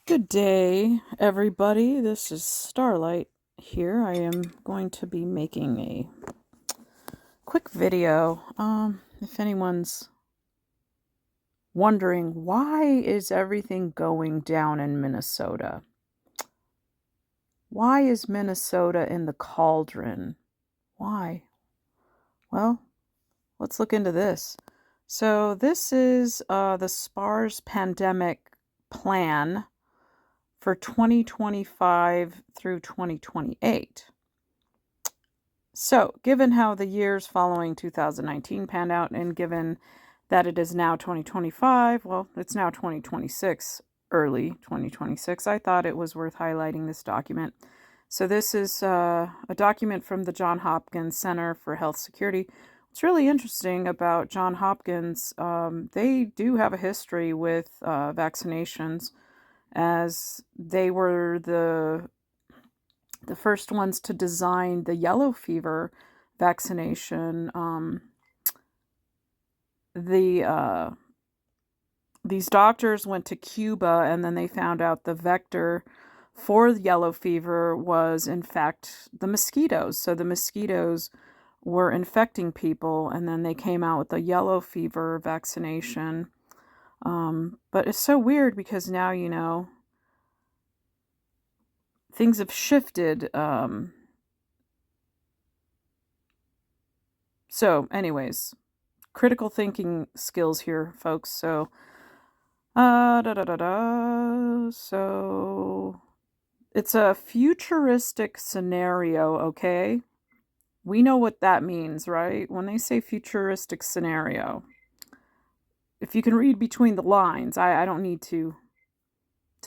Good day, everybody. This is Starlight here. I am going to be making a quick video. If anyone's wondering, why is everything going down in Minnesota? Why is Minnesota in the cauldron? Why? Well, let's look into this. So this is the SPARS pandemic plan for 2025 through 2028. So, given how the years following 2019 panned out, and given that it is now 2025, well, it's now 2026, early 2026, I thought it was worth highlighting this document. So this is a document from the Johns Hopkins Center for Health Security. What's really interesting about Johns Hopkins, they do have a history with vaccinations, as they were the first ones to design the yellow fever vaccination. These doctors went to Cuba, and then they found out the vector for the yellow fever was, in fact, the mosquitoes. So the mosquitoes were infecting people, and then they came out with the yellow fever vaccination. But it's so weird because now, things have shifted. So anyways, critical thinking skills here, folks. So, So it's a futuristic scenario, okay? We know what that means, right? When they say futuristic scenario, if you can read between the lines, I don't need to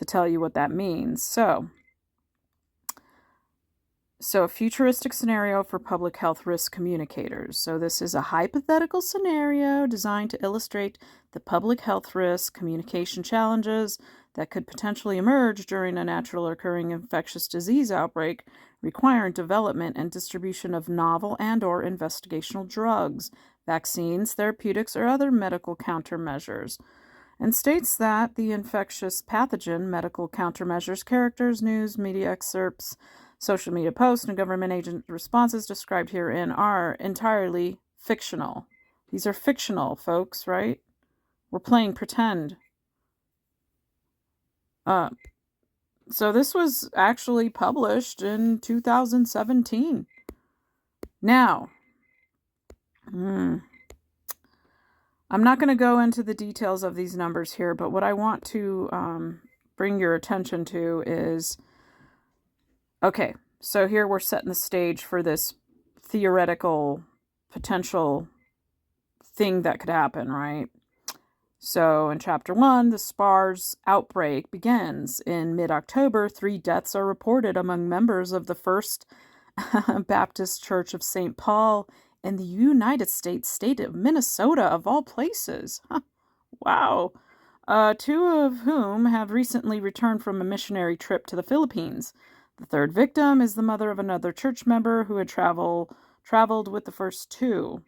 tell you what that means. So a futuristic scenario for public health risk communicators. So this is a hypothetical scenario designed to illustrate the public health risk communication challenges that could potentially emerge during a natural occurring infectious disease outbreak requiring development and distribution of novel and/or investigational drugs, vaccines, therapeutics, or other medical countermeasures, and states that the infectious pathogen, medical countermeasures, characters, news, media excerpts, social media posts, and government agent responses described herein are entirely fictional. These are fictional, folks, right? We're playing pretend. So this was actually published in 2017. Now, I'm not going to go into the details of these numbers here, but what I want to bring your attention to is, okay, so here we're setting the stage for this theoretical potential thing that could happen, right? So in Chapter 1, the SPARS outbreak begins. In mid-October, 3 deaths are reported among members of the First Baptist Church of St. Paul in the United States state of Minnesota, of all places. Wow. 2 of whom have recently returned from a missionary trip to the Philippines. The 3rd victim is the mother of another church member who had traveled with the first 2.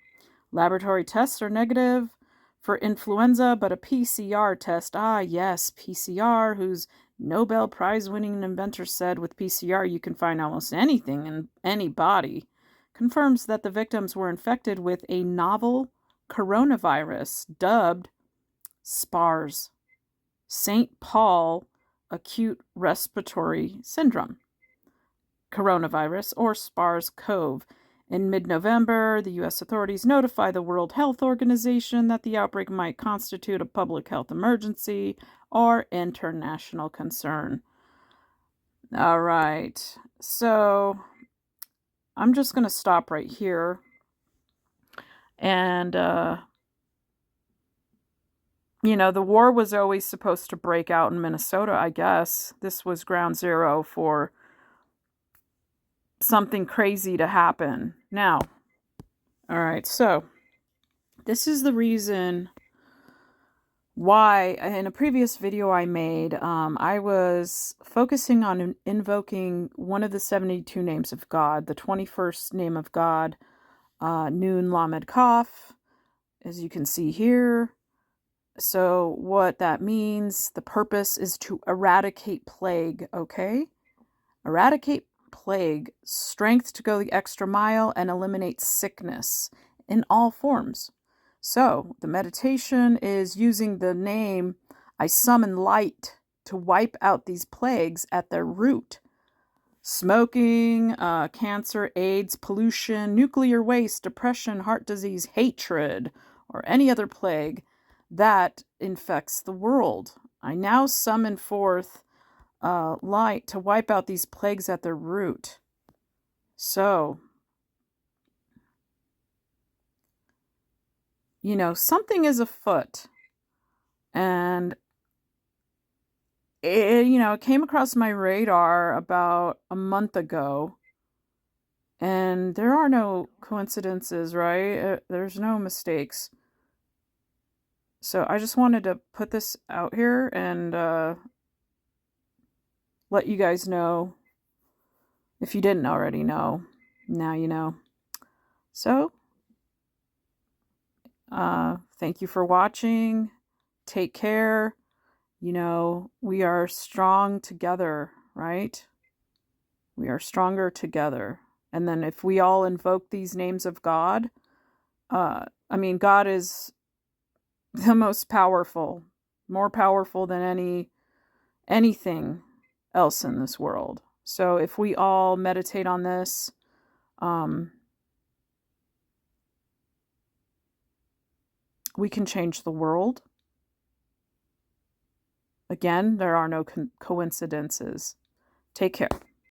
Laboratory tests are negative for influenza, but a PCR test, yes, PCR, whose Nobel Prize-winning inventor said with PCR you can find almost anything in any body, confirms that the victims were infected with a novel coronavirus dubbed SPARS, St. Paul Acute Respiratory Syndrome coronavirus, or SPARS-CoV. In mid-November, the U.S. authorities notified the World Health Organization that the outbreak might constitute a public health emergency or international concern. All right, so I'm just going to stop right here. And, the war was always supposed to break out in Minnesota, I guess. This was ground zero for something crazy to happen. Now, all right, so this is the reason why in a previous video I made, I was focusing on invoking one of the 72 names of God, the 21st name of God, Nun-Lamed-Kaf, as you can see here. So what that means, the purpose is to eradicate plague, okay? Eradicate plague, strength to go the extra mile, and eliminate sickness in all forms. So the meditation is using the name, I summon light to wipe out these plagues at their root. Smoking, cancer, AIDS, pollution, nuclear waste, depression, heart disease, hatred, or any other plague that infects the world. I now summon forth light to wipe out these plagues at their root. So, something is afoot. And it came across my radar about a month ago. And there are no coincidences, right? There's no mistakes. So I just wanted to put this out here and let you guys know. If you didn't already know, now you know. So, thank you for watching. Take care. We are strong together, right? We are stronger together. And then if we all invoke these names of God, God is the most powerful, more powerful than anything else in this world. So if we all meditate on this, we can change the world. Again, there are no coincidences. Take care.